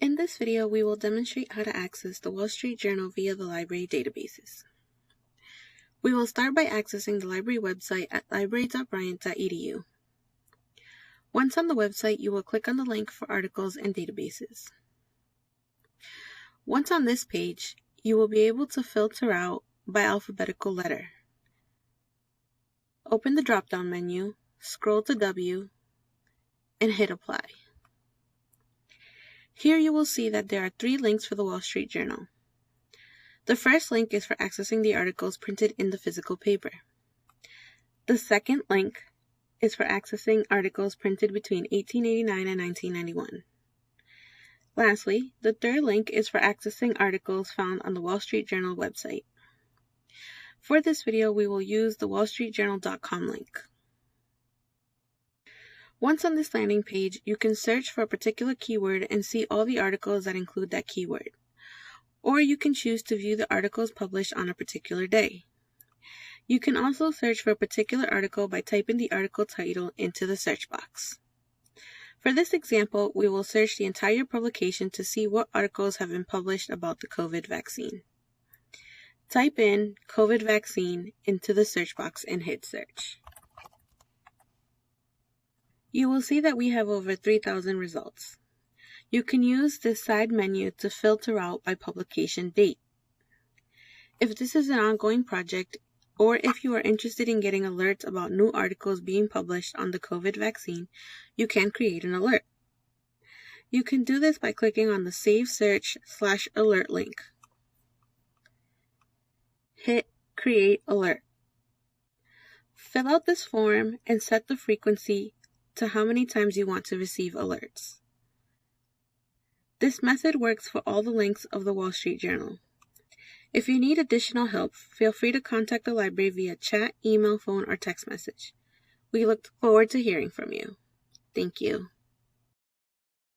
In this video, we will demonstrate how to access the Wall Street Journal via the library databases. We will start by accessing the library website at library.bryant.edu. Once on the website, you will click on the link for articles and databases. Once on this page, you will be able to filter out by alphabetical letter. Open the drop-down menu, scroll to W, and hit Apply. Here you will see that there are 3 links for the Wall Street Journal. The first link is for accessing the articles printed in the physical paper. The second link is for accessing articles printed between 1889 and 1991. Lastly, the third link is for accessing articles found on the Wall Street Journal website. For this video, we will use the wallstreetjournal.com link. Once on this landing page, you can search for a particular keyword and see all the articles that include that keyword. Or you can choose to view the articles published on a particular day. You can also search for a particular article by typing the article title into the search box. For this example, we will search the entire publication to see what articles have been published about the COVID vaccine. Type in COVID vaccine into the search box and hit search. You will see that we have over 3,000 results. You can use this side menu to filter out by publication date. If this is an ongoing project, or if you are interested in getting alerts about new articles being published on the COVID vaccine, you can create an alert. You can do this by clicking on the Save Search /Alert link. Hit Create Alert. Fill out this form and set the frequency to how many times you want to receive alerts. This method works for all the links of the Wall Street Journal. If you need additional help, feel free to contact the library via chat, email, phone, or text message. We look forward to hearing from you. Thank you.